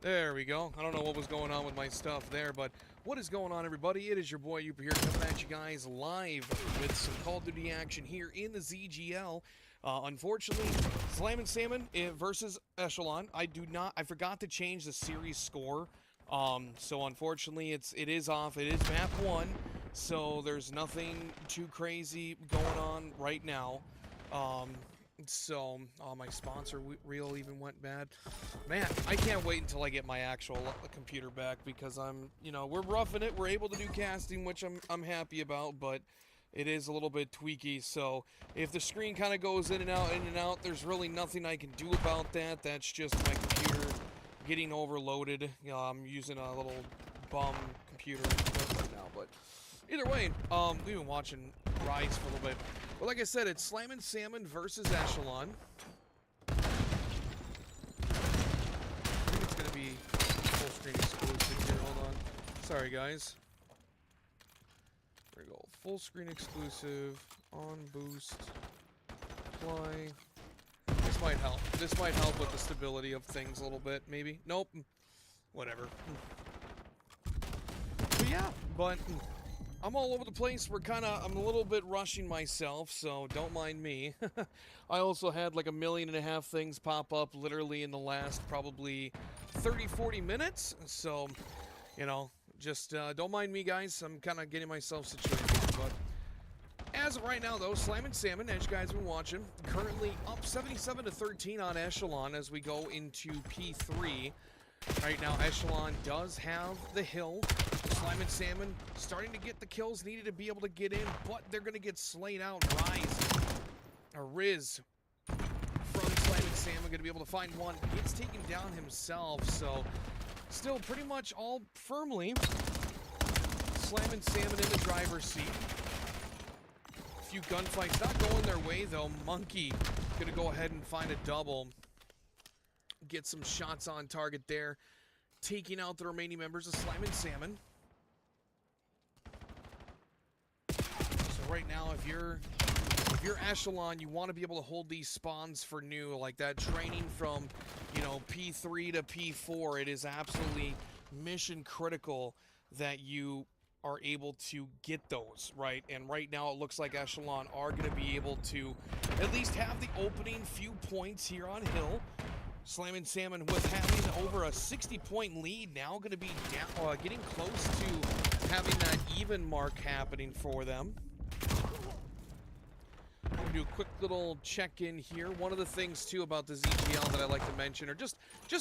There we go. I don't know what was going on with my stuff there, but what is going on, everybody? It is your boy Uper here, coming at you guys live with some Call of Duty action here in the ZGL. Unfortunately, Slammin Salmon versus Echelon. I forgot to change the series score. So unfortunately, it is off. It is map 1. So there's nothing too crazy going on right now. So my sponsor reel even went bad. Man, I can't wait until I get my actual computer back because we're roughing it. We're able to do casting, which I'm happy about, but it is a little bit tweaky. So if the screen kind of goes in and out, there's really nothing I can do about that. That's just my computer getting overloaded. I'm using a little bum computer right now, but either way, we've been watching Rise for a little bit. But like I said, it's Slammin Salmon versus Echelon. I think it's going to be full screen exclusive here. Hold on. Sorry, guys. There we go. Full screen exclusive. On boost. Play. This might help. This might help with the stability of things a little bit, maybe. Nope. Whatever. But yeah, I'm all over the place. I'm a little bit rushing myself, so don't mind me. I also had like 1.5 million things pop up literally in the last probably 30-40 minutes. So, just don't mind me, guys. I'm kind of getting myself situated. But as of right now, though, Slammin Salmon, as you guys have been watching, currently up 77-13 on Echelon as we go into P3. Right now, Echelon does have the hill. Slammin Salmon starting to get the kills needed to be able to get in, but they're going to get slayed out. Riz from Slammin Salmon going to be able to find one. Gets taken down himself, so still pretty much all firmly Slammin Salmon in the driver's seat. A few gunfights not going their way, though. Monkey going to go ahead and find a double. Get some shots on target there, taking out the remaining members of Slammin Salmon. So right now, if you're Echelon, you want to be able to hold these spawns for new, like that training from, P3 to P4. It is absolutely mission critical that you are able to get those, right? And right now, it looks like Echelon are going to be able to at least have the opening few points here on Hill. Slammin Salmon with having over a 60-point lead now, going to be down, getting close to having that even mark happening for them. I'm going to do a quick little check-in here. One of the things, too, about the ZGL that I like to mention, or just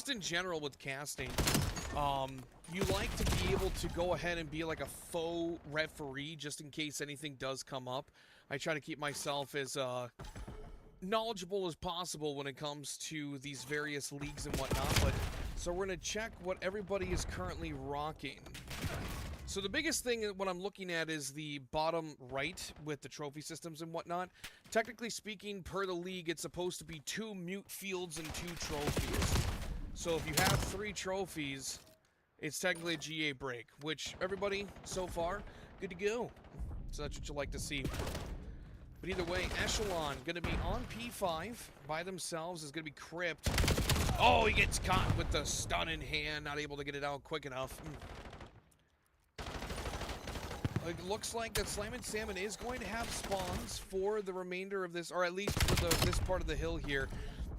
in general with casting, you like to be able to go ahead and be like a faux referee just in case anything does come up. I try to keep myself as knowledgeable as possible when it comes to these various leagues and whatnot, but so we're going to check what everybody is currently rocking. So the biggest thing what I'm looking at is the bottom right with the trophy systems and whatnot. Technically speaking, per the league, it's supposed to be 2 mute fields and 2 trophies. So if you have 3 trophies, it's technically a GA break, which everybody so far good to go. So that's what you like to see. But either way, Echelon going to be on P5 by themselves. Is going to be Crypt. Oh, he gets caught with the stun in hand. Not able to get it out quick enough. It looks like that Slammin Salmon is going to have spawns for the remainder of this, or at least for this part of the hill here.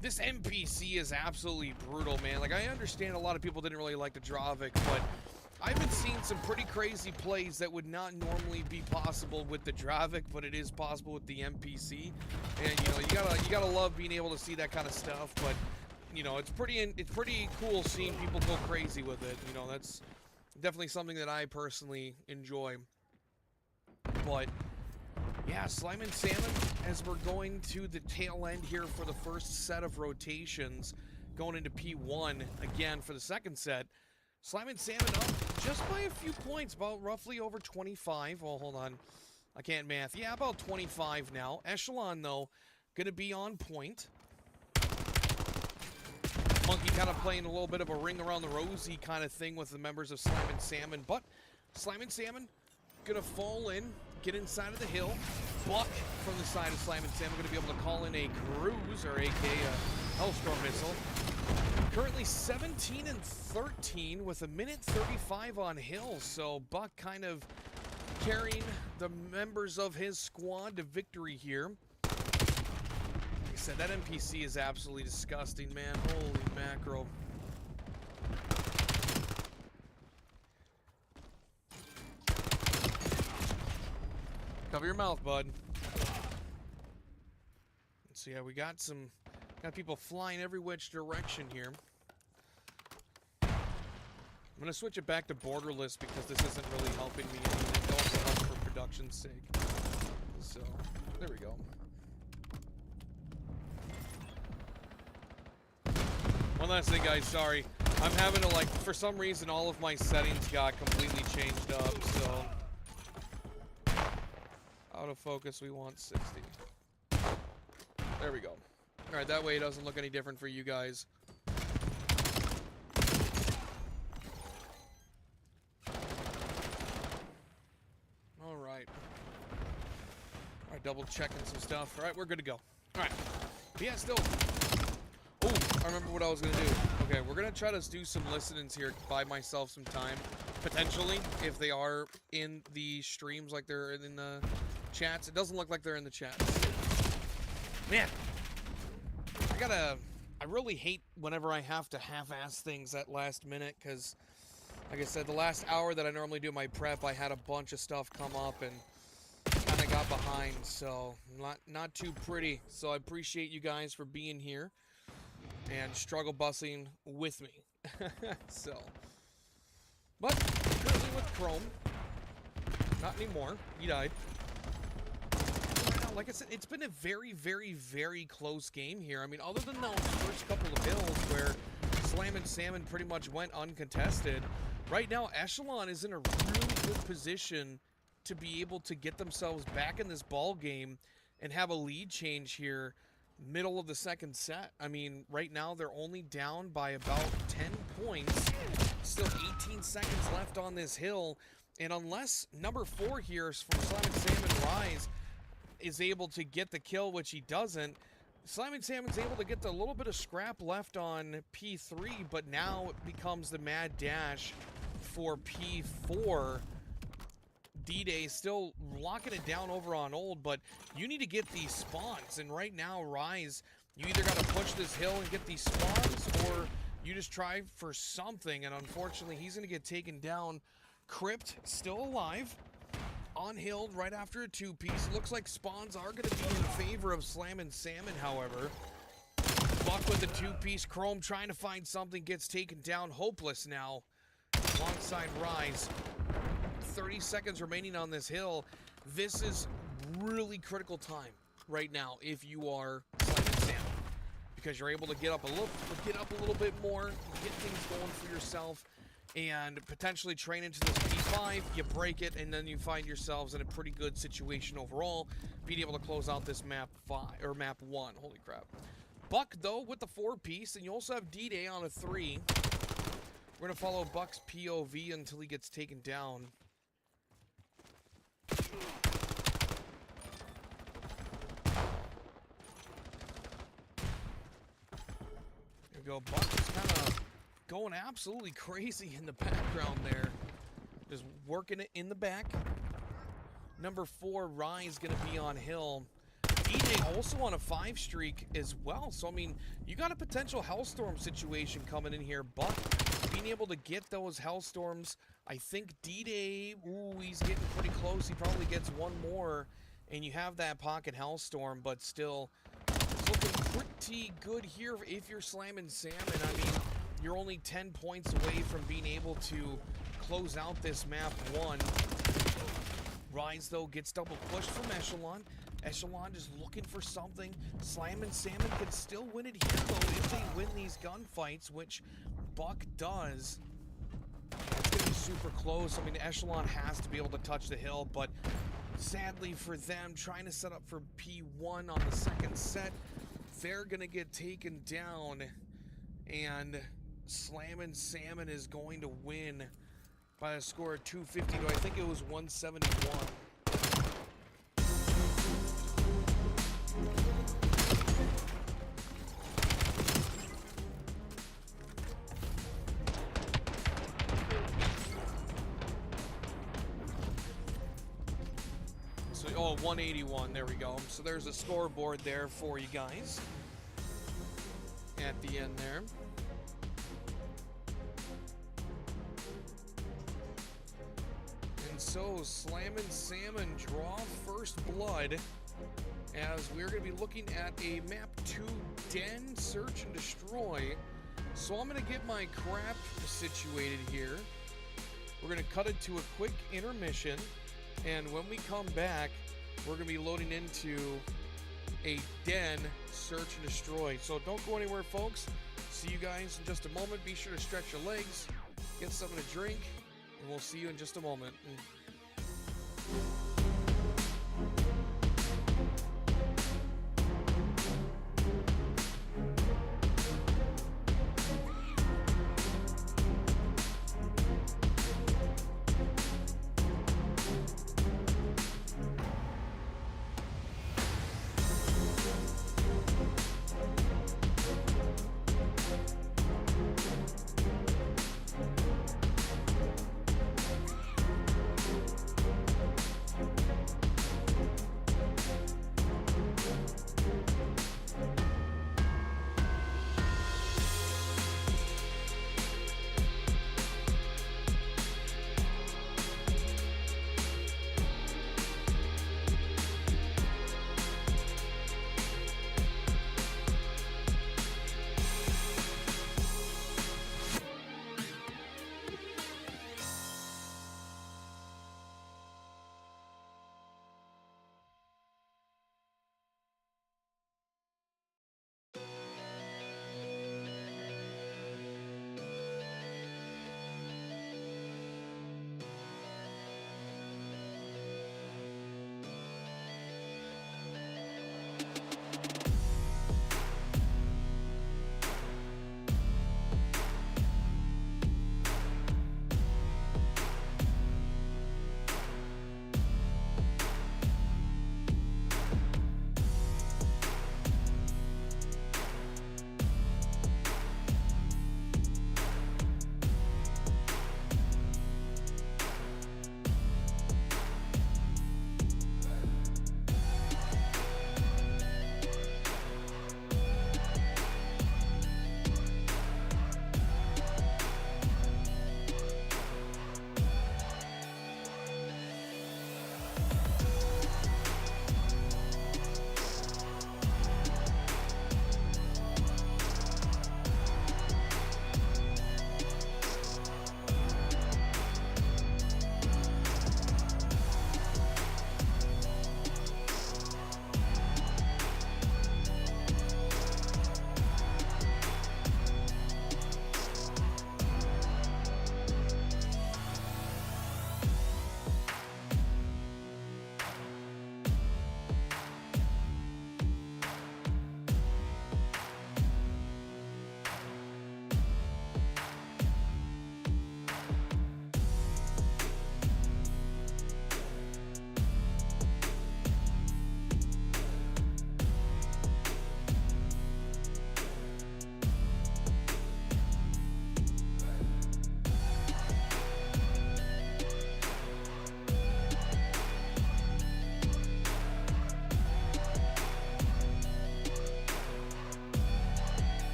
This NPC is absolutely brutal, man. Like, I understand a lot of people didn't really like the Dravik, but I've been seeing some pretty crazy plays that would not normally be possible with the Dravik, but it is possible with the NPC. And you gotta love being able to see that kind of stuff. But it's pretty cool seeing people go crazy with it. That's definitely something that I personally enjoy. But yeah, Slammin Salmon, as we're going to the tail end here for the first set of rotations, going into P1 again for the second set. Slammin Salmon up just by a few points, about roughly over 25. Well, hold on. I can't math. Yeah, about 25 now. Echelon, though, going to be on point. Monkey kind of playing a little bit of a ring around the rosy kind of thing with the members of Slammin Salmon. But Slammin Salmon going to fall in, get inside of the hill. Buck from the side of Slammin Salmon going to be able to call in a cruise, or AK Hellstorm missile. Currently 17-13 with 1:35 on Hill, so Buck kind of carrying the members of his squad to victory here. Like I said, that NPC is absolutely disgusting, man. Holy mackerel. Cover your mouth, bud. So yeah, we got people flying every which direction here. I'm gonna switch it back to borderless because this isn't really helping me. It also helps for production's sake. So there we go. One last thing, guys. Sorry, I'm having to, like, for some reason all of my settings got completely changed up. So autofocus, we want 60. There we go. All right, that way it doesn't look any different for you guys. All right. All right, double checking some stuff. All right, we're good to go. All right. But yeah, still. Oh, I remember what I was going to do. Okay, we're going to try to do some listenings here, buy myself some time. Potentially, if they are in the streams like they're in the chats. It doesn't look like they're in the chats. Man, I really hate whenever I have to half-ass things at last minute, because, like I said, the last hour that I normally do my prep, I had a bunch of stuff come up and kind of got behind, so not too pretty. So I appreciate you guys for being here and struggle busing with me. So, but currently with Chrome, not anymore. He died. Like I said, it's been a very, very, very close game here. I mean, other than those first couple of hills where Slammin Salmon pretty much went uncontested, right now Echelon is in a really good position to be able to get themselves back in this ball game and have a lead change here middle of the second set. I mean, right now they're only down by about 10 points. Still 18 seconds left on this hill. And unless number 4 here from Slammin Salmon Rise is able to get the kill, which he doesn't, Slammin Salmon's able to get a little bit of scrap left on P3, but now it becomes the mad dash for P4. D-Day still locking it down over on Old, but you need to get these spawns, and right now, Rise, you either got to push this hill and get these spawns, or you just try for something, and unfortunately, he's going to get taken down. Crypt still alive. On hill right after a 2-piece. Looks like spawns are going to be in favor of Slammin Salmon, however. Buck with a 2-piece. Chrome trying to find something. Gets taken down. Hopeless now. Alongside Rise. 30 seconds remaining on this hill. This is really critical time right now if you are Slammin Salmon. Because you're able to get up a little bit more. Get things going for yourself. And potentially train into this P5, you break it, and then you find yourselves in a pretty good situation overall, being able to close out this map 5 or map 1. Holy crap! Buck though with the 4-piece, and you also have D-Day on a 3. We're gonna follow Buck's POV until he gets taken down. There we go. Buck is kind of going absolutely crazy in the background there. Just working it in the back. Number 4, Rise, going to be on hill. D-Day also on a 5 streak as well. So, I mean, you got a potential Hellstorm situation coming in here. Buck being able to get those Hellstorms. I think D-Day, ooh, he's getting pretty close. He probably gets one more. And you have that pocket Hellstorm, but still, it's looking pretty good here if you're Slammin Salmon. I mean, you're only 10 points away from being able to close out this map 1. Rise, though, gets double pushed from Echelon. Echelon just looking for something. Slammin Salmon can still win it here, though, if they win these gunfights, which Buck does. It's going to be super close. I mean, Echelon has to be able to touch the hill, but sadly for them, trying to set up for P1 on the second set, they're going to get taken down, and Slammin Salmon is going to win by a score of 250 to, I think it was 171. So Oh, 181. There we go. So there's a scoreboard there for you guys at the end there. And so Slammin Salmon draw first blood as we're going to be looking at a map 2 den search and destroy. So I'm going to get my crap situated here. We're going to cut it to a quick intermission, and when we come back, we're going to be loading into a den search and destroy. So don't go anywhere, folks. See you guys in just a moment. Be sure to stretch your legs, get something to drink, and we'll see you in just a moment.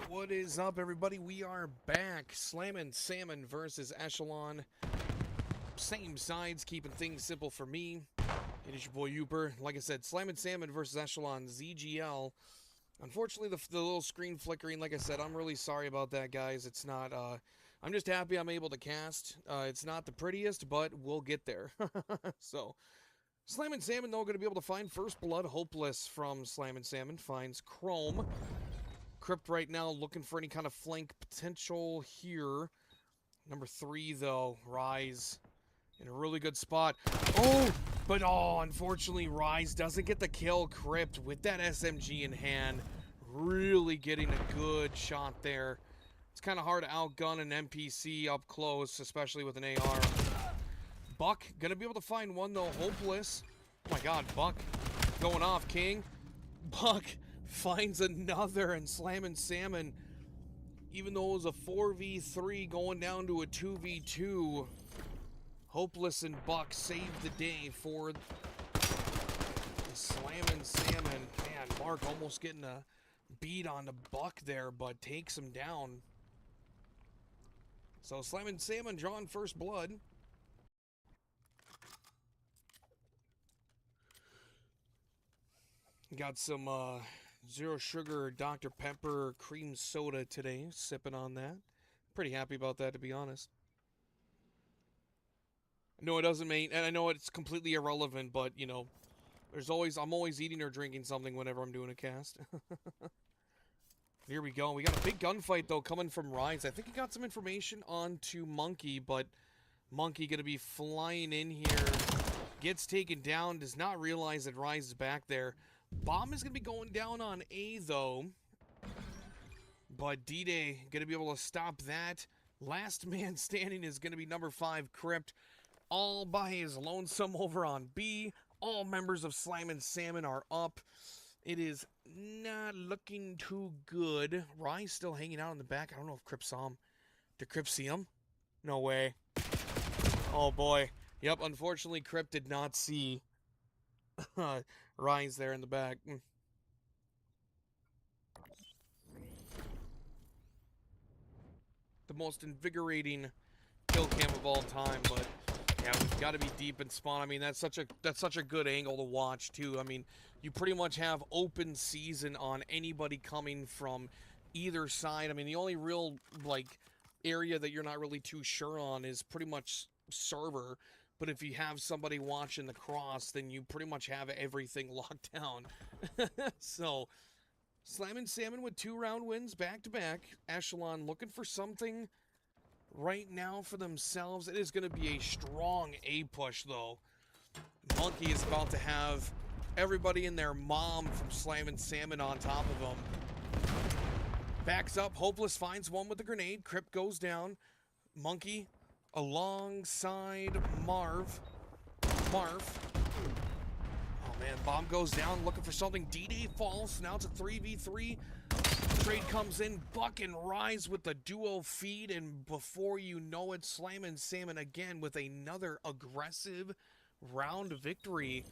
What is up, everybody? We are back. Slammin Salmon versus Echelon. Same sides, keeping things simple for me. It is your boy Uper. Like I said, Slammin Salmon versus Echelon ZGL. Unfortunately, the little screen flickering, like I said, I'm really sorry about that, guys. It's not, I'm just happy I'm able to cast. It's not the prettiest, but we'll get there. So, Slammin Salmon, though, going to be able to find first blood. Hopeless from Slammin Salmon finds Chrome. Crypt right now looking for any kind of flank potential here. Number 3, though, Rise in a really good spot. But unfortunately, Rise doesn't get the kill. Crypt with that SMG in hand, really getting a good shot there. It's kind of hard to outgun an NPC up close, especially with an AR. Buck gonna be able to find one though. Hopeless. Oh my God, Buck going off. King. Buck finds another, and Slammin Salmon, even though it was a 4v3 going down to a 2v2, Hopeless and Buck saved the day for the Slammin Salmon. Man, Mark almost getting a beat on the Buck there, but takes him down. So Slammin Salmon drawing first blood. Got some zero sugar Dr. Pepper cream soda today, sipping on that. Pretty happy about that, to be honest. No, it doesn't mean, and I know it's completely irrelevant, but, you know, I'm always eating or drinking something whenever I'm doing a cast. Here we go. We got a big gunfight, though, coming from Rise. I think he got some information onto Monkey, but Monkey going to be flying in here. Gets taken down, does not realize that Rise is back there. Bomb is going to be going down on A, though. But D-Day going to be able to stop that. Last man standing is going to be number 5, Crypt. All by his lonesome over on B. All members of Slammin Salmon are up. It is not looking too good. Rise still hanging out in the back. I don't know if Crypt saw him. Did Crypt see him? No way. Oh, boy. Yep, unfortunately, Crypt did not see Rise there in the back. The most invigorating kill cam of all time, but yeah, we've got to be deep in spawn. I mean, that's such a good angle to watch too. I mean, you pretty much have open season on anybody coming from either side. I mean, the only real like area that you're not really too sure on is pretty much server. But if you have somebody watching the cross, then you pretty much have everything locked down. So, Slammin Salmon with 2-round wins back-to-back. Echelon looking for something right now for themselves. It is going to be a strong A push, though. Monkey is about to have everybody and their mom from Slammin Salmon on top of him. Backs up. Hopeless finds one with a grenade. Crypt goes down. Monkey alongside Marv. Oh man, bomb goes down, looking for something. D-Day falls. Now it's a 3v3. Trade comes in. Buck and Rise with the duo feed, and before you know it, Slammin Salmon again with another aggressive round victory.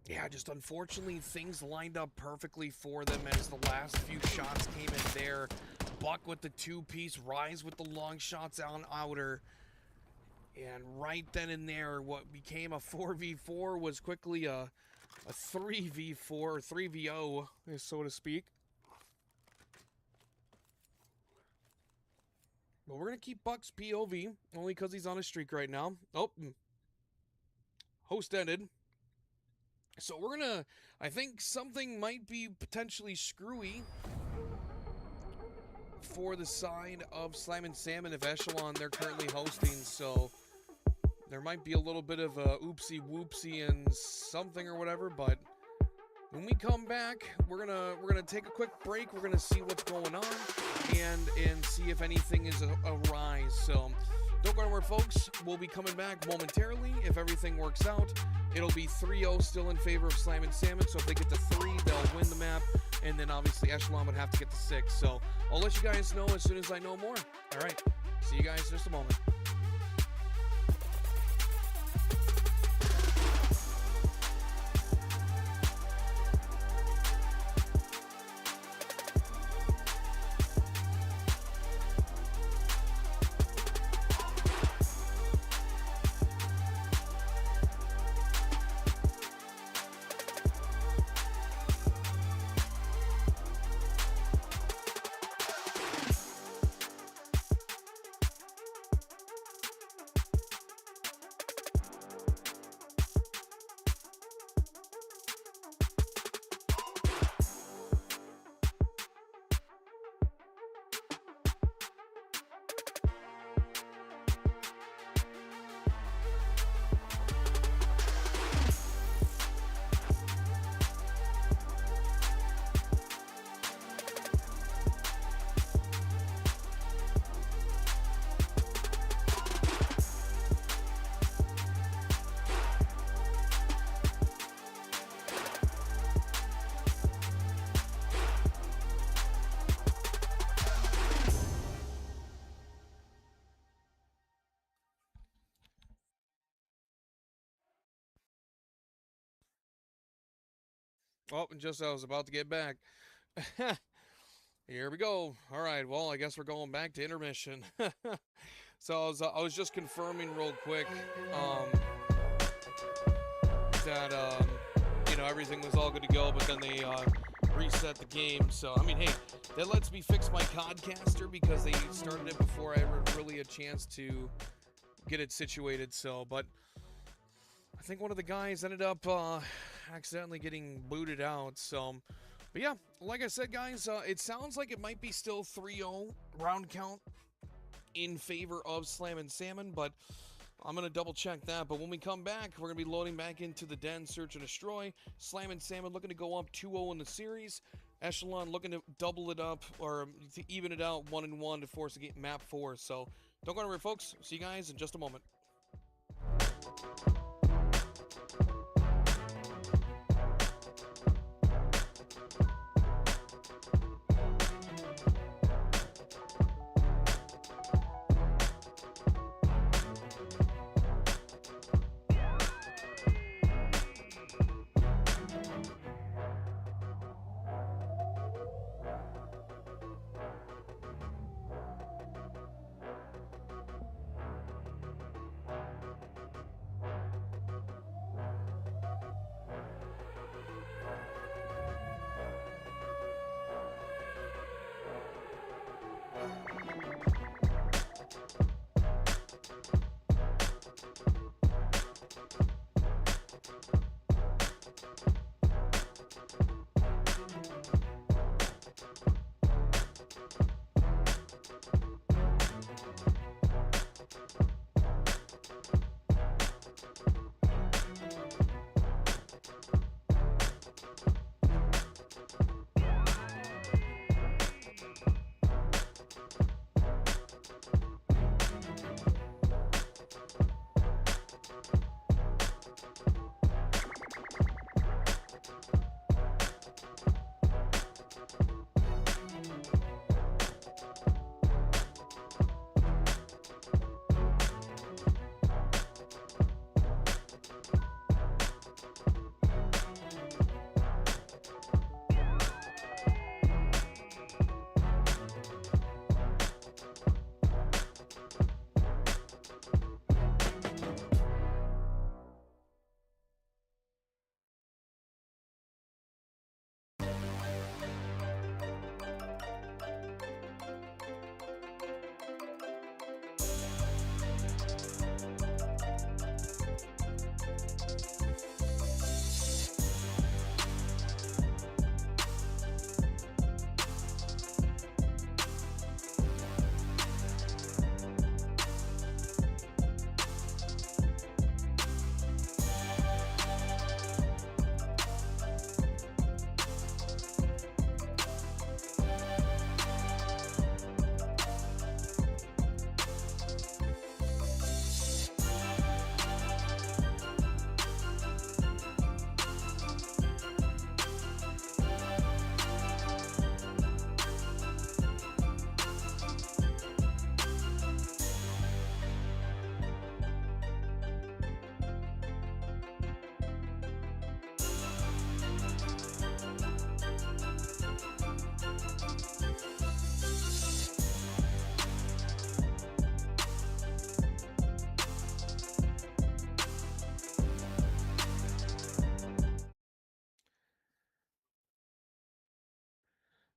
Yeah, just unfortunately things lined up perfectly for them as the last few shots came in there. Buck with the 2-piece, Rise with the long shots on outer. And right then and there, what became a 4v4 was quickly a 3v4, or 3v0, so to speak. But we're going to keep Buck's POV, only because he's on a streak right now. Oh, host ended. So we're going to, I think something might be potentially screwy for the side of Slammin Salmon if Echelon they're currently hosting, so there might be a little bit of a oopsie whoopsie and something or whatever, but when we come back, we're gonna take a quick break. We're gonna see what's going on and see if anything is a rise. So don't go anywhere, folks. We'll be coming back momentarily. If everything works out, it'll be 3-0 still in favor of Slammin Salmon. So if they get to 3, they'll win the map. And then obviously Echelon would have to get to 6. So I'll let you guys know as soon as I know more. All right. See you guys in just a moment. Oh, and just as I was about to get back. Here we go. All right, well, I guess we're going back to intermission. So I was just confirming real quick that everything was all good to go, but then they reset the game. So I mean, hey, that lets me fix my Codcaster because they started it before I ever really had a chance to get it situated. So, but I think one of the guys ended up accidentally getting booted out. So, but yeah, like I said, guys, it sounds like it might be still 3-0 round count in favor of Slammin Salmon, but I'm going to double check that. But when we come back, we're going to be loading back into the den, search and destroy. Slammin Salmon looking to go up 2-0 in the series. Echelon looking to double it up or to even it out 1-1 to force a game map 4. So don't go anywhere, folks. See you guys in just a moment.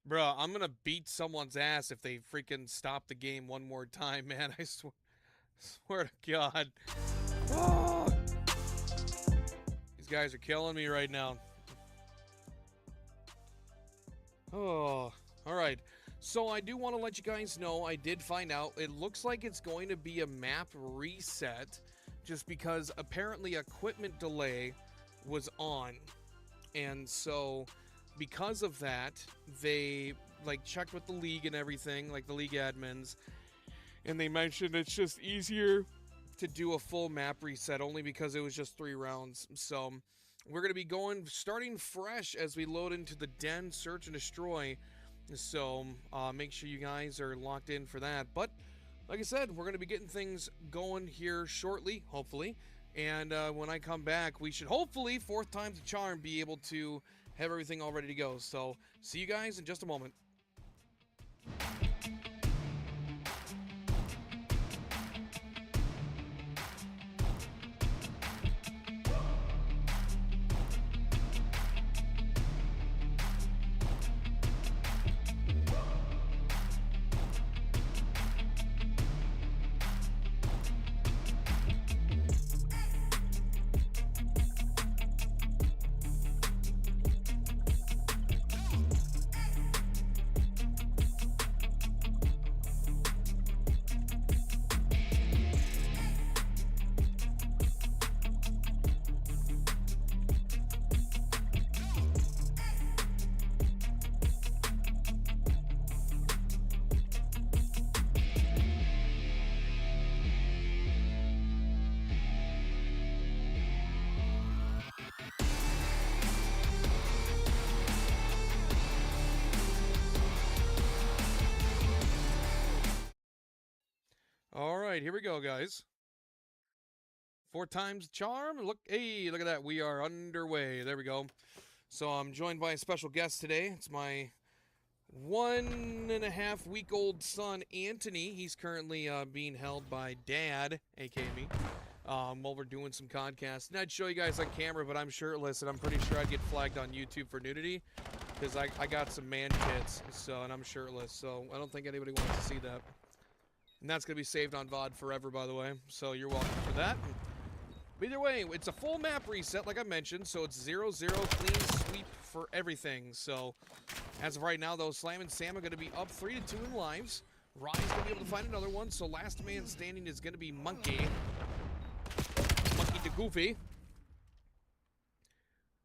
Bro, I'm gonna beat someone's ass if they freaking stop the game one more time, man. I swear to God. Oh, these guys are killing me right now. Oh, all right. So I do want to let you guys know I did find out. It looks like it's going to be a map reset just because apparently equipment delay was on. And so because of that, they checked with the league and everything, like the league admins, and they mentioned it's just easier to do a full map reset only because it was just 3 rounds. So we're going to be starting fresh as we load into the den, search and destroy. So make sure you guys are locked in for that. But like I said, we're going to be getting things going here shortly, hopefully. And when I come back, we should hopefully, 4th time's a charm, be able to have everything all ready to go. So see you guys in just a moment. All right, here we go, guys. 4 times charm. Look, hey, look at that. We are underway. There we go. So I'm joined by a special guest today. It's my 1.5-week-old son, Anthony. He's currently being held by Dad, aka me, while we're doing some podcasts. And I'd show you guys on camera, but I'm shirtless, and I'm pretty sure I'd get flagged on YouTube for nudity because I got some man tits, and I'm shirtless. So I don't think anybody wants to see that. And that's going to be saved on VOD forever, by the way. So you're welcome for that. But either way, it's a full map reset, like I mentioned. So it's 0-0 clean sweep for everything. So as of right now, though, Slammin Salmon going to be up 3-2 in lives. Rye's going to be able to find another one. So last man standing is going to be Monkey. Monkey to Goofy.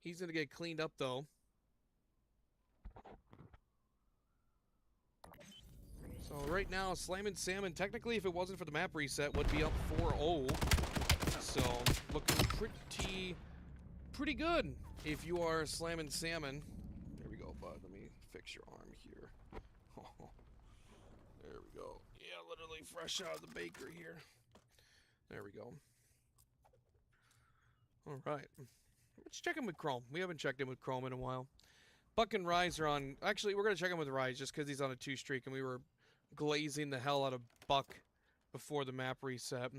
He's going to get cleaned up, though. So right now, Slammin Salmon, technically, if it wasn't for the map reset, would be up 4-0. So looking pretty good if you are Slammin Salmon. There we go, bud. Let me fix your arm here. There we go. Yeah, literally fresh out of the baker here. There we go. All right. Let's check in with Chrome. We haven't checked in with Chrome in a while. Buck and Rise are on... Actually, we're going to check in with Rise just because he's on a 2 streak, and we were glazing the hell out of Buck before the map reset.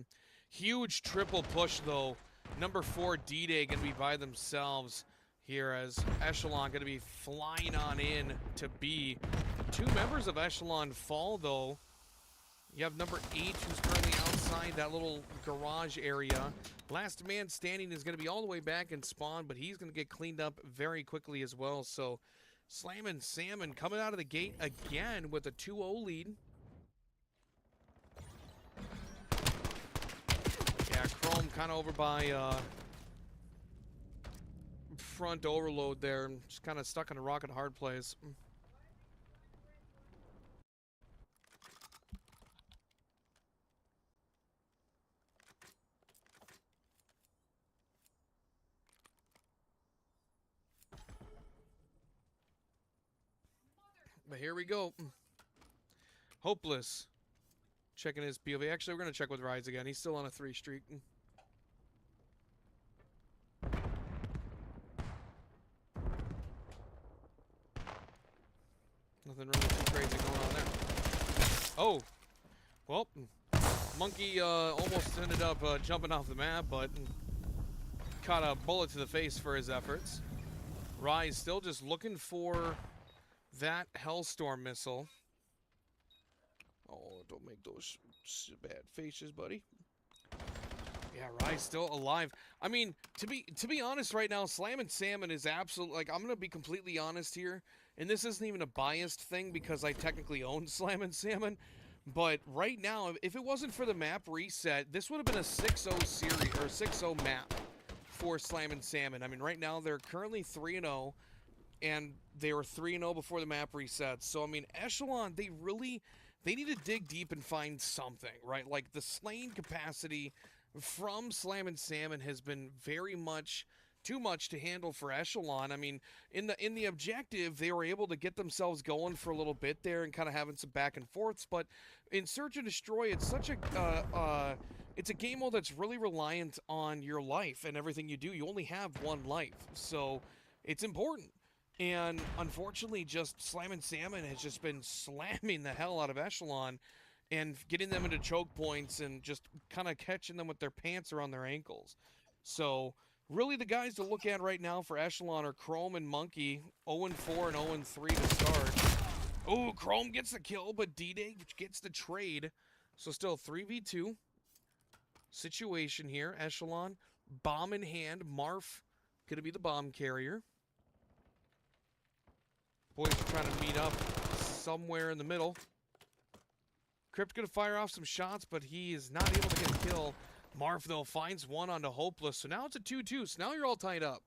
Huge triple push, though. Number 4 D-Day going to be by themselves here as Echelon going to be flying on in to B. 2 members of Echelon fall, though. You have number 8 who's currently outside that little garage area. Last man standing is going to be all the way back in spawn, but he's going to get cleaned up very quickly as well. So Slammin Salmon coming out of the gate again with a 2-0 lead. Yeah, Chrome kind of over by front overload there. Just kind of stuck in a rock and hard place. But here we go. Hopeless. Checking his POV. Actually, we're going to check with Rise again. He's still on a 3 streak. Nothing really too crazy going on there. Oh. Well, Monkey almost ended up jumping off the map, but caught a bullet to the face for his efforts. Rise still just looking for that Hellstorm missile. Oh, don't make those bad faces, buddy. Yeah, Rise still alive. I mean, to be honest right now, Slammin Salmon is absolutely, like, I'm going to be completely honest here, and this isn't even a biased thing because I technically own Slammin Salmon, but right now, if it wasn't for the map reset, this would have been a 6-0 series, or 6-0 map for Slammin Salmon. I mean, right now, they're currently 3-0, and they were 3-0 before the map resets. So, I mean, Echelon, they need to dig deep and find something, right? Like, the slaying capacity from Slammin Salmon has been very much too much to handle for Echelon. I mean, in the objective, they were able to get themselves going for a little bit there and kind of having some back and forths. But in Search and Destroy, it's such a it's a game mode that's really reliant on your life and everything you do. You only have one life, so it's important. And unfortunately, just Slammin Salmon has just been slamming the hell out of Echelon and getting them into choke points and just kind of catching them with their pants around their ankles. So really the guys to look at right now for Echelon are Chrome and Monkey, 0-4 and 0-3 to start. Oh, Chrome gets the kill, but D-Day gets the trade. So still 3v2 situation here. Echelon, bomb in hand. Marf going to be the bomb carrier. Boys are trying to meet up somewhere in the middle. Crypt going to fire off some shots, but he is not able to get a kill. Marf, though, finds one onto Hopeless. So now it's a 2-2. So now you're all tied up.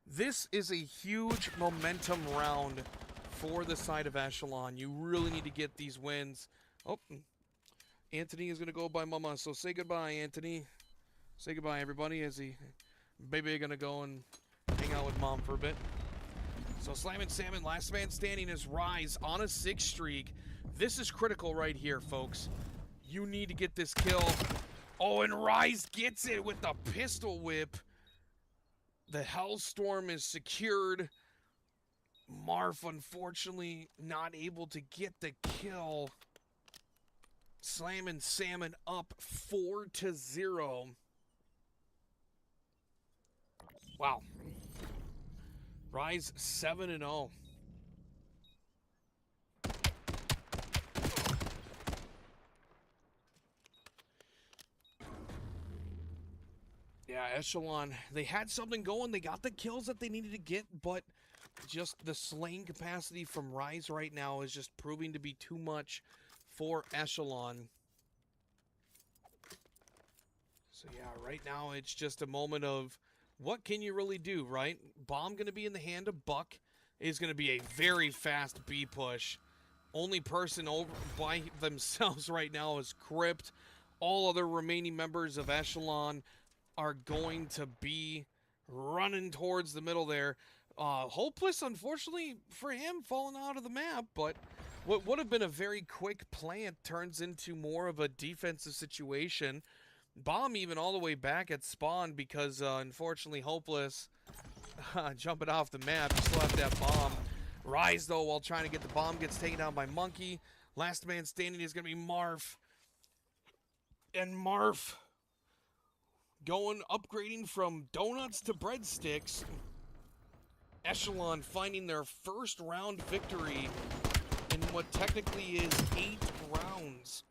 This is a huge momentum round for the side of Echelon. You really need to get these wins. Oh, Anthony is going to go by Mama. So say goodbye, Anthony. Say goodbye, everybody, as baby going to go and hang out with Mom for a bit. So Slammin Salmon, last man standing is Rise on a 6 streak. This is critical right here, folks. You need to get this kill. Oh, and Rise gets it with the pistol whip. The Hellstorm is secured. Marf, unfortunately, not able to get the kill. Slammin Salmon up 4-0. Wow. Rise 7-0. Yeah, Echelon, they had something going. They got the kills that they needed to get, but just the slaying capacity from Rise right now is just proving to be too much for Echelon. So yeah, right now it's just a moment of what can you really do, right? Bomb going to be in the hand of Buck. Is going to be a very fast B push. Only person over by themselves right now is Crypt. All other remaining members of Echelon are going to be running towards the middle there. Hopeless, unfortunately for him, falling out of the map, but what would have been a very quick plant turns into more of a defensive situation. Bomb even all the way back at spawn because, unfortunately, Hopeless jumping off the map. You still have that bomb. Rise, though, while trying to get the bomb, gets taken down by Monkey. Last man standing is going to be Marf. And Marf upgrading from donuts to breadsticks. Echelon finding their first round victory in what technically is 8 rounds.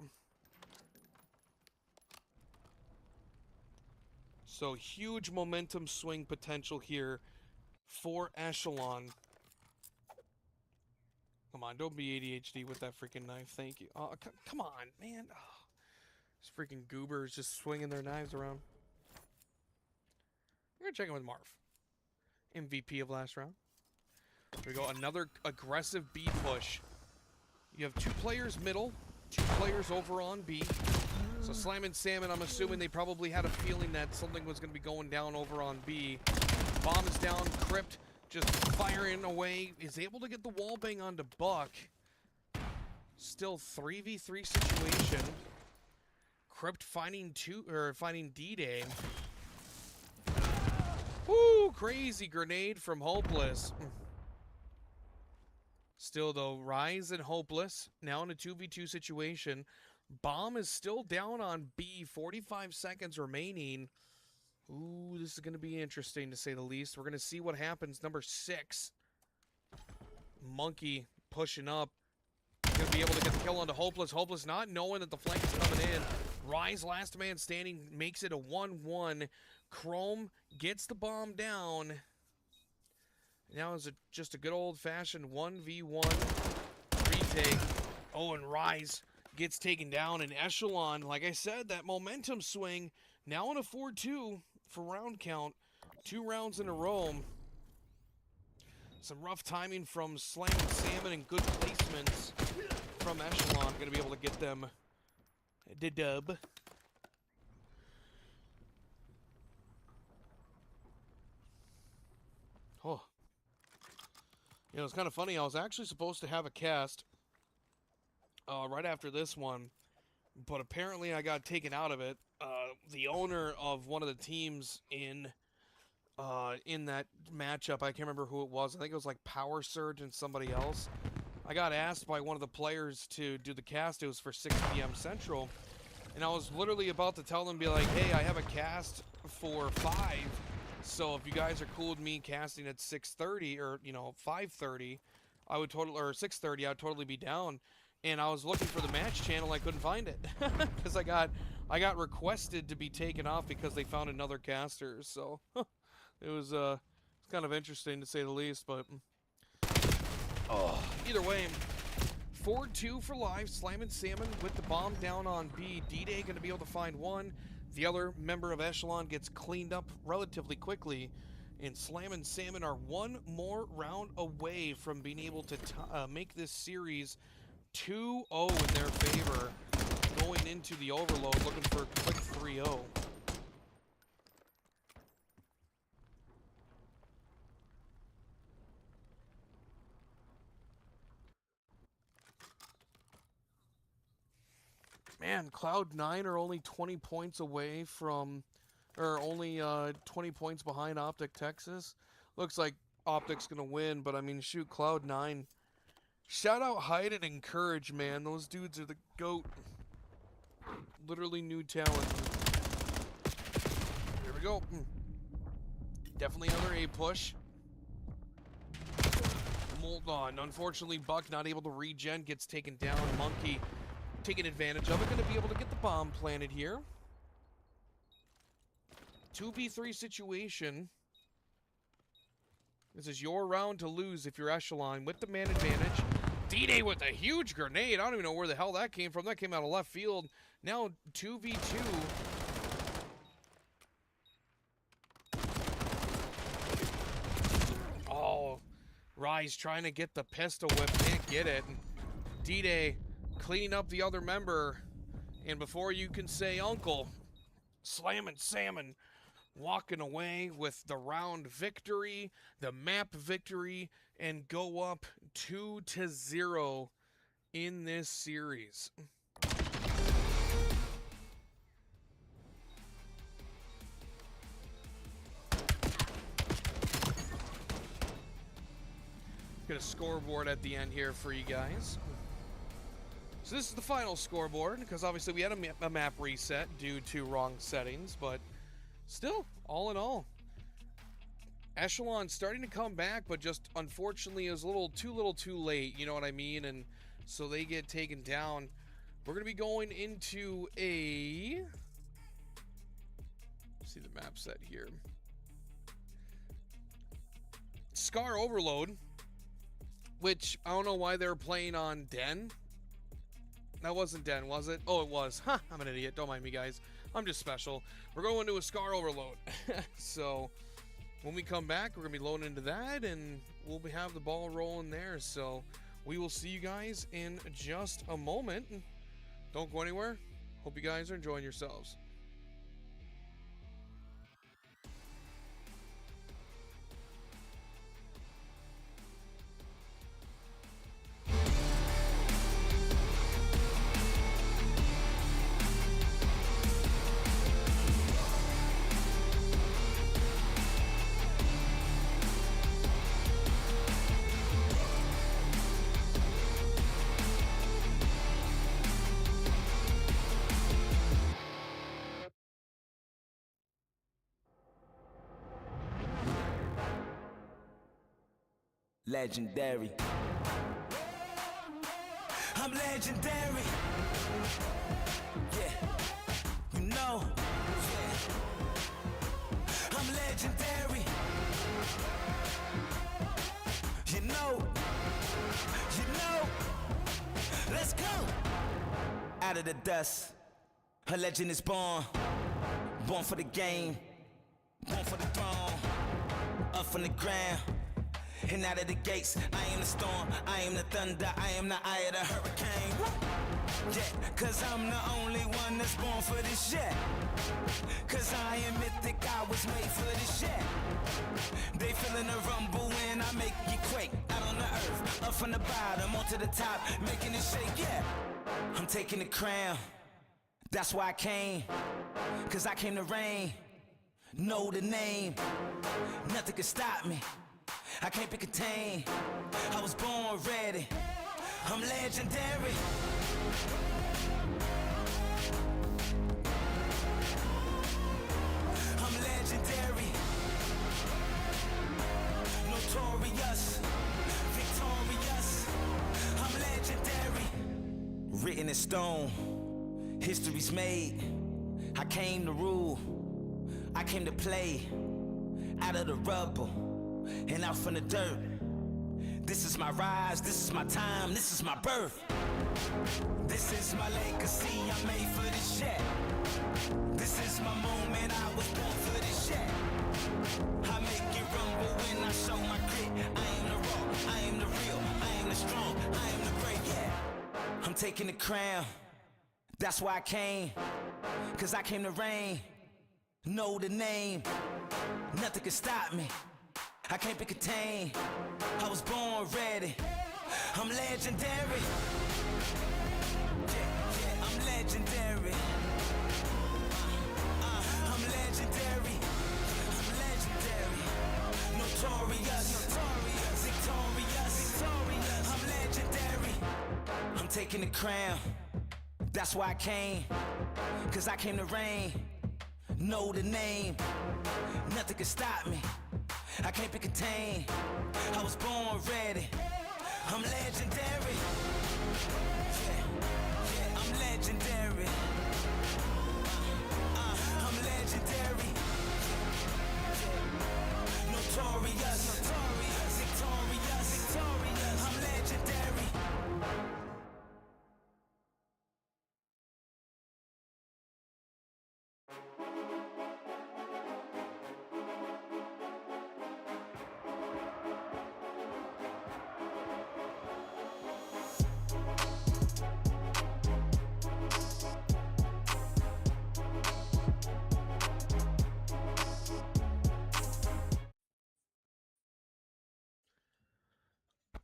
So huge momentum swing potential here for Echelon. Come on, don't be ADHD with that freaking knife. Thank you. Oh, come on, man. Oh, these freaking goobers just swinging their knives around. We're going to check in with Marv. MVP of last round. Here we go. Another aggressive B push. You have 2 players middle, 2 players over on B. So Slammin Salmon, I'm assuming they probably had a feeling that something was going to be going down over on B. Bomb is down. Crypt just firing away. Is able to get the wall bang onto Buck. Still 3v3 situation. Crypt finding D-Day. Woo! Crazy grenade from Hopeless. Still, though, Rise and Hopeless now in a 2v2 situation. Bomb is still down on B. 45 seconds remaining. Ooh, this is going to be interesting, to say the least. We're going to see what happens. Number 6. Monkey pushing up. Going to be able to get the kill onto Hopeless. Hopeless not knowing that the flank is coming in. Rise, last man standing, makes it a 1-1. Chrome gets the bomb down. Now is just a good old-fashioned 1v1 retake. Oh, and Rise gets taken down. And Echelon, like I said, that momentum swing, now in a 4-2 for round count. 2 rounds in a row. Some rough timing from Slammin Salmon and good placements from Echelon. Going to be able to get them the dub. Oh. You know, it's kind of funny. I was actually supposed to have a cast right after this one, but apparently I got taken out of it. The owner of one of the teams in in that matchup. I can't remember who it was. I think it was like Power Surge and somebody else. I got asked by one of the players to do the cast. It was for 6 p.m. Central. And I was literally about to tell them, be like, hey, I have a cast for 5. So if you guys are cool with me casting at 6:30 or, 5:30, I would totally, or 6:30, I'd totally be down. And I was looking for the match channel. I couldn't find it because I got requested to be taken off because they found another caster. So it was kind of interesting to say the least, but either way, 4-2 for live. Slammin Salmon with the bomb down on B. D-Day going to be able to find one. The other member of Echelon gets cleaned up relatively quickly. And Slammin Salmon are one more round away from being able to make this series 2-0 in their favor. Going into the overload, looking for a quick 3-0. Man, Cloud9 are only 20 points away from, or only 20 points behind Optic Texas. Looks like Optic's going to win, but I mean, shoot, Cloud9. Shout out Hyde and Encourage, man. Those dudes are the GOAT. Literally new talent. Here we go. Definitely another A push. Hold on. Unfortunately, Buck not able to regen, gets taken down. Monkey taking advantage of it, going to be able to get the bomb planted here. 2v3 situation. This is your round to lose if you're Echelon with the man advantage. D-Day with a huge grenade. I don't even know where the hell that came from. That came out of left field. Now 2v2. Oh, Rise trying to get the pistol whip. Can't get it. D-Day cleaning up the other member. And before you can say uncle, Slammin Salmon walking away with the round victory, the map victory, and go up 2-0 in this series. Get a scoreboard at the end here for you guys. So this is the final scoreboard, because obviously we had a map reset due to wrong settings, but still, all in all, Echelon starting to come back, but just unfortunately it was a little too late, you know what I mean? And so they get taken down. We're going to be going into a... Let's see the map set here. Scar Overload, which I don't know why they're playing on Den. That wasn't Den, was it? Oh, it was. Huh, I'm an idiot. Don't mind me, guys. I'm just special. We're going into a Scar Overload. So when we come back, we're going to be loading into that, and we'll have the ball rolling there. So we will see you guys in just a moment. Don't go anywhere. Hope you guys are enjoying yourselves. Legendary. I'm legendary. Yeah, you know. Yeah. I'm legendary. You know. Let's go. Out of the dust, a legend is born. Born for the game, born for the throne. Up from the ground. And out of the gates, I am the storm, I am the thunder, I am the eye of the hurricane. Yeah, cause I'm the only one that's born for this shit. Cause I am mythic, I was made for this shit. They feeling the rumble when I make you quake. Out on the earth, up from the bottom, onto the top, making it shake, yeah. I'm taking the crown, that's why I came. Cause I came to reign. know the name. Nothing can stop me. I can't be contained. I was born ready. I'm legendary. I'm legendary. Notorious. Victorious. I'm legendary. Written in stone. History's made. I came to rule. I came to play. Out of the rubble and out from the dirt. This is my rise, this is my time, this is my birth. This is my legacy, I'm made for this shit. This is my moment, I was born for this shit. I make it rumble when I show my grit. I am the raw, I am the real, I am the strong, I am the great, yeah. I'm taking the crown, that's why I came. Cause I came to reign, know the name. Nothing can stop me, I can't be contained. I was born ready, I'm legendary. Yeah, I'm legendary. I'm legendary. I'm legendary. Notorious. Victorious. I'm legendary. I'm taking the crown, that's why I came. Cause I came to reign, know the name. Nothing can stop me, I can't be contained. I was born ready, I'm legendary. Yeah, I'm legendary. I'm legendary. Notorious. Victorious. I'm legendary.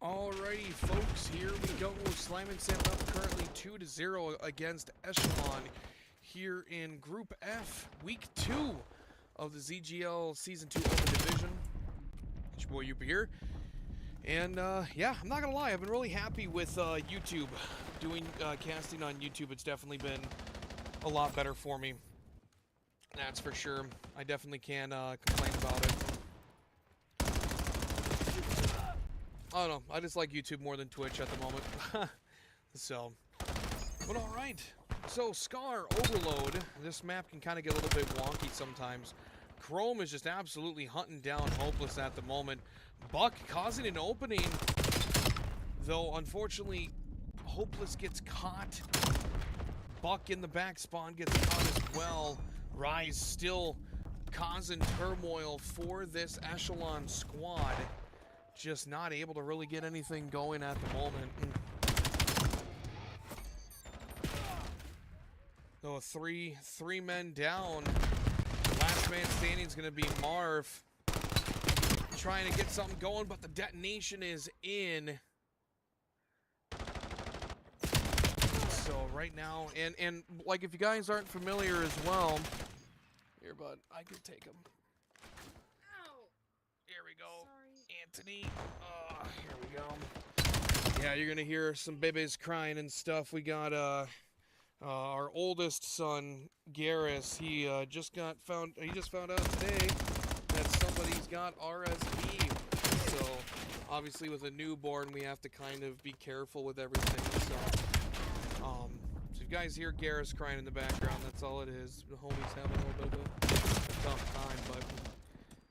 Alrighty, folks, here we go. Slammin Salmon up currently 2-0 against Echelon here in Group F, Week 2 of the ZGL Season 2 Open Division. It's your boy Yupa here. And, yeah, I'm not gonna lie, I've been really happy with YouTube. Doing casting on YouTube, it's definitely been a lot better for me. That's for sure. I definitely can't complain about it. I don't know, I just like YouTube more than Twitch at the moment. So, but alright. So, Scar Overload. This map can kind of get a little bit wonky sometimes. Chrome is just absolutely hunting down Hopeless at the moment. Buck causing an opening, though unfortunately Hopeless gets caught. Buck in the back spawn gets caught as well. Rise still causing turmoil for this Echelon squad. Just not able to really get anything going at the moment. So three men down. Last man standing is going to be Marv. Trying to get something going, but the detonation is in. So right now, and like if you guys aren't familiar as well, here bud, I could take him. Here we go. Sorry. Anthony. Here we go. Yeah, you're gonna hear some babies crying and stuff. We got our oldest son, Garrus. He just found out today that somebody's got RSV. So obviously with a newborn, we have to kind of be careful with everything. So if you guys hear Garrus crying in the background, that's all it is. The homie's having a little bit of a tough time, but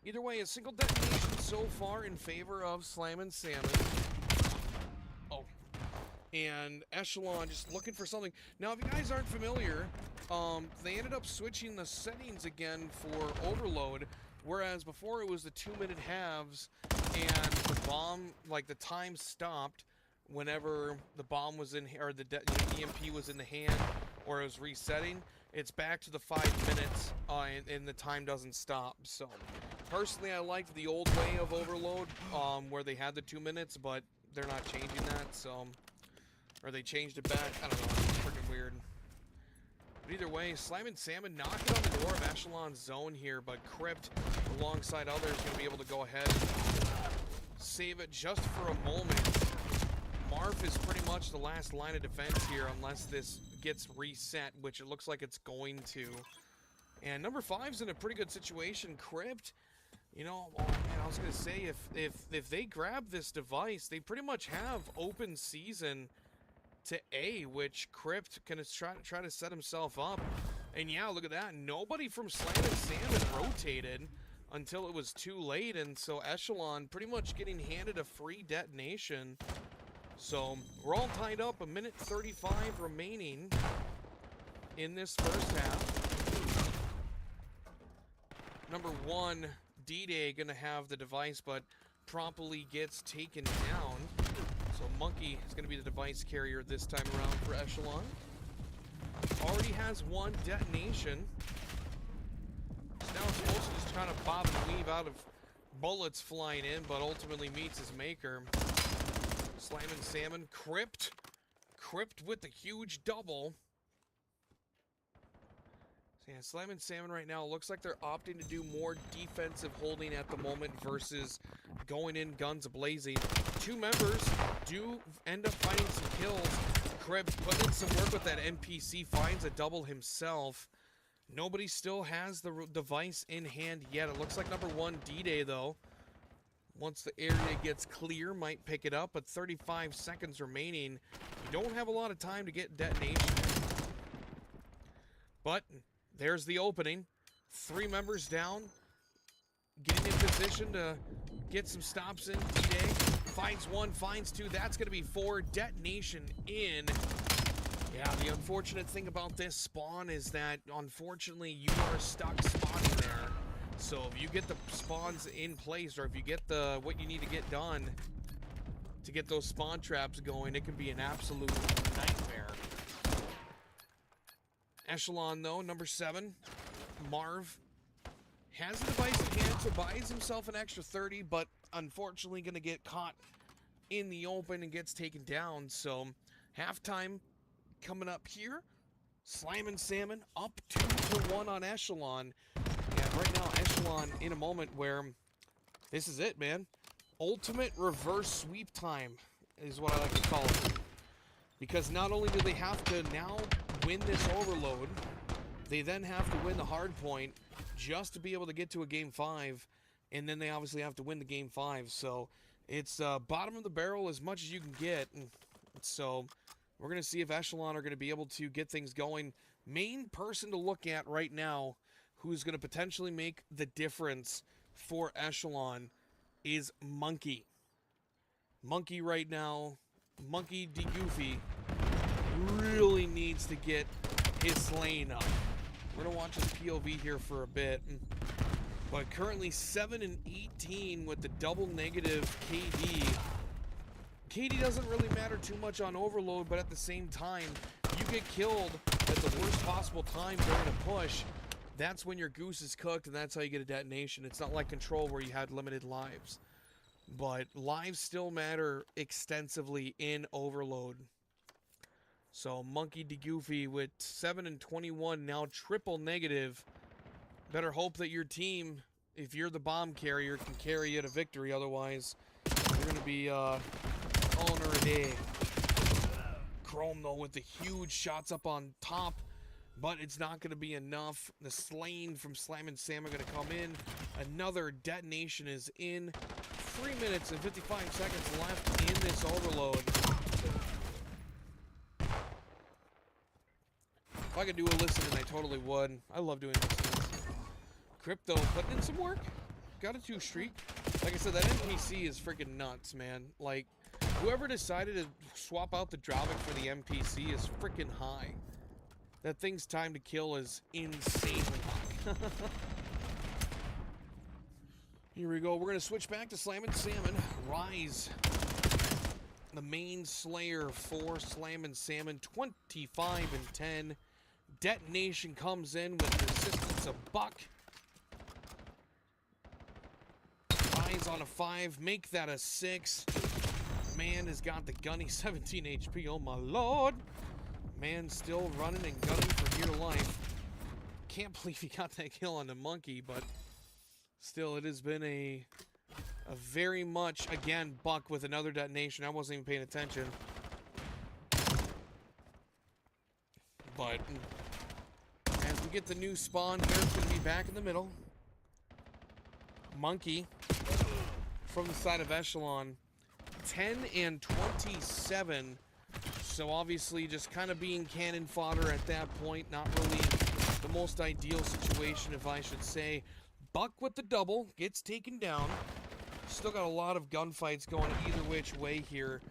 either way, a single detonation so far in favor of Slammin Salmon. Oh. And Echelon just looking for something. Now, if you guys aren't familiar, they ended up switching the settings again for Overload, whereas before it was the 2-minute halves, and the bomb, like the time stopped whenever the bomb was in, or the EMP was in the hand, or it was resetting. It's back to the 5 minutes, and the time doesn't stop. So, personally, I liked the old way of Overload, where they had the 2 minutes, but they're not changing that, so... Or they changed it back. I don't know. It's freaking weird. But either way, Slammin Salmon knocking on the door of Echelon's zone here, but Crypt, alongside others, going to be able to go ahead and save it just for a moment. Marv is pretty much the last line of defense here unless this gets reset, which it looks like it's going to. And number 5's in a pretty good situation. Crypt, you know, oh man, I was going to say, if they grab this device, they pretty much have open season to A, which Crypt can try to set himself up. And yeah, look at that. Nobody from Slammin Salmon rotated until it was too late, and so Echelon pretty much getting handed a free detonation. So we're all tied up, a minute 35 remaining in this first half. Number 1, D-Day, gonna have the device, but promptly gets taken down. So Monkey is gonna be the device carrier this time around for Echelon. Already has 1 detonation. So now it's supposed to just kind of bob and weave out of bullets flying in, but ultimately meets his maker. Slammin Salmon, Crypt with the huge double. So yeah, Slammin Salmon right now looks like they're opting to do more defensive holding at the moment versus going in guns a-blazing. 2 members do end up finding some kills. Crypt putting in some work with that NPC, finds a double himself. Nobody still has the device in hand yet. It looks like number 1, D-Day, though, once the area gets clear, might pick it up, but 35 seconds remaining. You don't have a lot of time to get detonation. But there's the opening. 3 members down, getting in position to get some stops in. D-Day finds 1, finds 2. That's going to be 4. Detonation in. Yeah, the unfortunate thing about this spawn is that, unfortunately, you are stuck spawning there. So if you get the spawns in place, or if you get the what you need to get done to get those spawn traps going, it can be an absolute nightmare. Echelon, though, number 7, Marv, has the device in hand, so buys himself an extra 30, but unfortunately going to get caught in the open and gets taken down. So halftime coming up here. Slammin Salmon up 2-1 on Echelon. And right now, Echelon in a moment where this is it, man. Ultimate reverse sweep time is what I like to call it. Because not only do they have to now win this overload, they then have to win the hard point just to be able to get to a game 5. And then they obviously have to win the game 5. So it's bottom of the barrel as much as you can get. And so we're going to see if Echelon are going to be able to get things going. Main person to look at right now who's going to potentially make the difference for Echelon is Monkey. Monkey right now, Monkey D Goofy, really needs to get his lane up. We're going to watch his POV here for a bit. But currently 7-18 with the double negative KD. KD doesn't really matter too much on overload, but at the same time, you get killed at the worst possible time during a push. That's when your goose is cooked, and that's how you get a detonation. It's not like Control where you had limited lives. But lives still matter extensively in overload. So Monkey D Goofy with 7-21, now triple negative. Better hope that your team, if you're the bomb carrier, can carry you to victory. Otherwise, you're going to be calling her a day. Chrome, though, with the huge shots up on top. But it's not going to be enough. The slain from Slammin Salmon going to come in. Another detonation is in. 3 minutes and 55 seconds left in this overload. If I could do a listen, I totally would. I love doing listens. Crypto putting in some work. Got a 2 streak. Like I said, that NPC is freaking nuts, man. Like, whoever decided to swap out the Dravik for the NPC is freaking high. That thing's time to kill is insanely high. Here we go. We're going to switch back to Slammin Salmon. Rise, the main slayer for Slammin Salmon. 25-10. Detonation comes in with the assistance of Buck. Rise on a 5. Make that a 6. Man has got the gunny. 17 HP. Oh, my lord. Man still running and gunning for dear life. Can't believe he got that kill on the monkey, but still, it has been a very much, again, Buck with another detonation. I wasn't even paying attention. But as we get the new spawn here, it's going to be back in the middle. Monkey from the side of Echelon. 10 and 27. So obviously just kind of being cannon fodder at that point. Not really the most ideal situation, if I should say. Buck with the double. Gets taken down. Still got a lot of gunfights going either which way here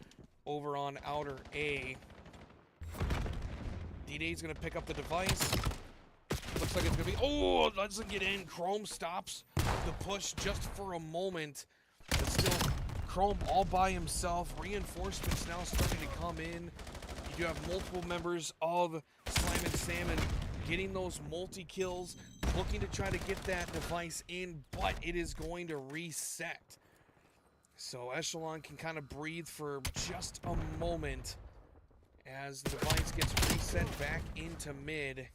over on Outer A. D-Day's going to pick up the device. Looks like it's going to be... Oh, doesn't get in. Chrome stops the push just for a moment. But still, Chrome all by himself. Reinforcements now starting to come in. You do have multiple members of Slammin Salmon getting those multi-kills, looking to try to get that device in, but it is going to reset. So Echelon can kind of breathe for just a moment as the device gets reset back into mid.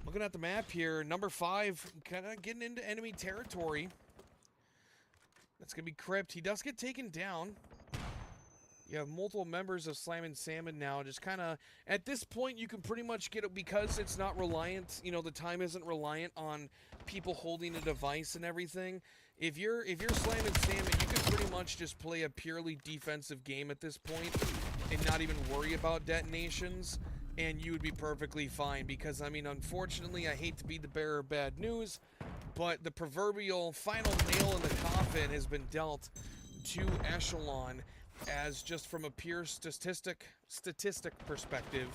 Looking at the map here, number 5 kind of getting into enemy territory. That's going to be Crypt. He does get taken down. You have multiple members of Slammin Salmon now. Just kind of, at this point, you can pretty much get it because it's not reliant, you know, the time isn't reliant on people holding a device and everything. If you're Slammin Salmon, you can pretty much just play a purely defensive game at this point and not even worry about detonations, and you would be perfectly fine because, I mean, unfortunately, I hate to be the bearer of bad news, but the proverbial final nail in the coffin has been dealt to Echelon, as just from a pure statistic perspective,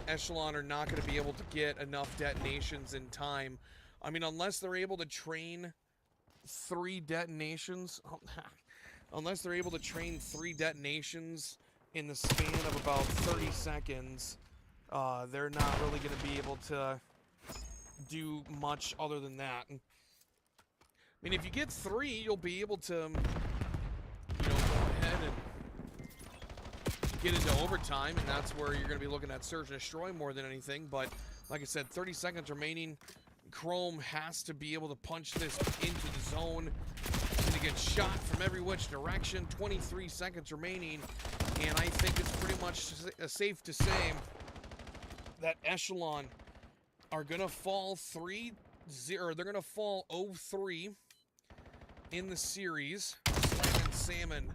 Echelon are not going to be able to get enough detonations in time. I mean, unless they're able to train 3 detonations, unless they're able to train 3 detonations in the span of about 30 seconds, they're not really going to be able to do much other than that. I mean, if you get 3, you'll be able to, you know, go ahead and get into overtime, and that's where you're going to be looking at search and destroy more than anything. But like I said, 30 seconds remaining. Chrome has to be able to punch this into the zone. He's going to get shot from every which direction. 23 seconds remaining, and I think it's pretty much safe to say that Echelon are going to fall 3-0. They're going to fall 0-3 in the series. Slammin Salmon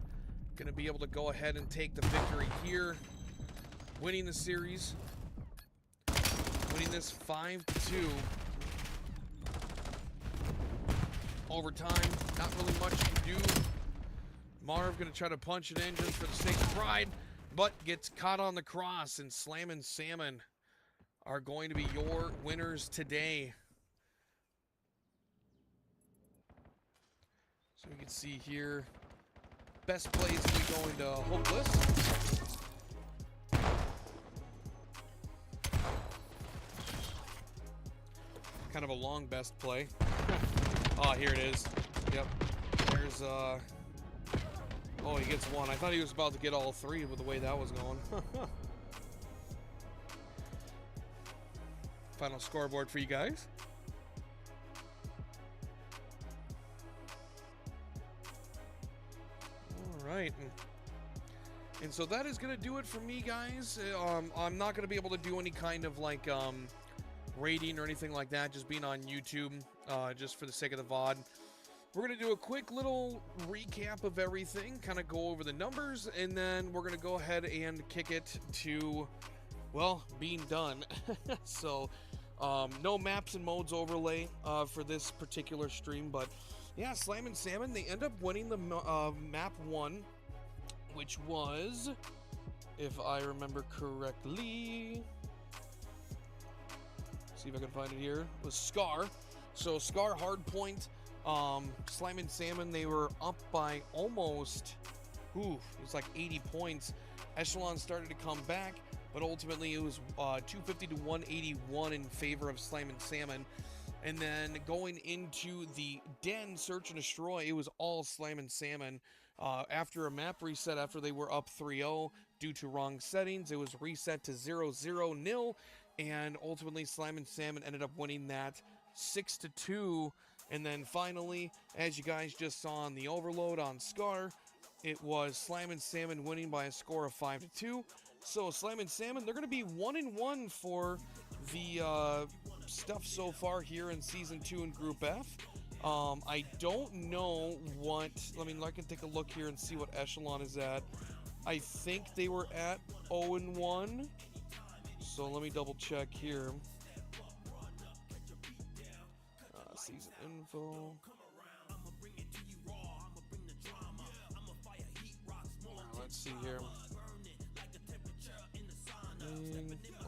going to be able to go ahead and take the victory here, winning the series, winning this 5-2. Overtime, not really much you can do. Marv going to try to punch it in just for the sake of pride, but gets caught on the cross, and Slammin Salmon are going to be your winners today. So we can see here, best plays will be going to Hopeless. Kind of a long best play. Oh, here it is. Yep. There's, oh, he gets 1. I thought he was about to get all 3 with the way that was going. Final scoreboard for you guys. All right. And so that is going to do it for me, guys. I'm not going to be able to do any kind of, like, rating or anything like that, just being on YouTube, just for the sake of the VOD. We're going to do a quick little recap of everything, kind of go over the numbers, and then we're going to go ahead and kick it to, well, being done. So, no maps and modes overlay for this particular stream, but yeah, Slammin Salmon, they end up winning the map 1, which was, if I remember correctly, see if I can find it here, was Scar. So Scar Hardpoint, Slammin Salmon, they were up by almost, it was like 80 points. Echelon started to come back, but ultimately it was 250 to 181 in favor of Slammin Salmon. And then going into the Den Search and Destroy, it was all Slammin Salmon. After a map reset, after they were up 3-0, due to wrong settings, it was reset to 0-0-0, and ultimately Slammin Salmon ended up winning that 6-2. And then finally, as you guys just saw on the overload on Scar, it was Slammin Salmon winning by a score of 5-2. So Slammin Salmon, they're going to be 1-1 for the stuff so far here in Season 2 in Group F. I don't know what, I can take a look here and see what Echelon is at. I think they were at 0-1. So let me double check here. Season info. Let's see here.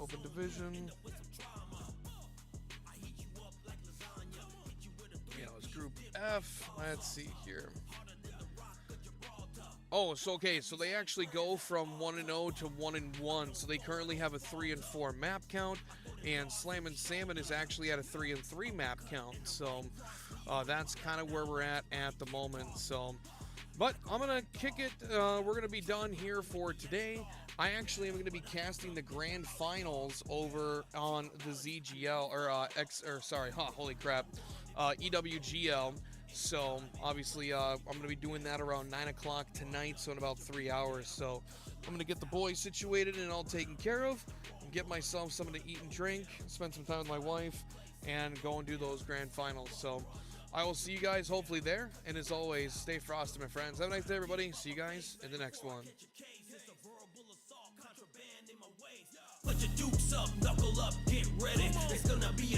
Open division. Yeah, it was Group F. Let's see here. Oh, so okay, so they actually go from 1-0 to 1-1. So they currently have a 3-4 map count, and Slammin Salmon is actually at a 3-3 map count. So that's kind of where we're at the moment. So, but I'm gonna kick it. We're gonna be done here for today. I actually am gonna be casting the grand finals over on the ZGL holy crap, EWGL. So obviously I'm going to be doing that around 9 o'clock tonight, so in about 3 hours. So I'm going to get the boys situated and all taken care of, and get myself something to eat and drink, spend some time with my wife, and go and do those grand finals. So I will see you guys hopefully there, and as always, stay frosty, my friends. Have a nice day, everybody. See you guys in the next one. Put your dukes up, knuckle up, get ready. It's gonna be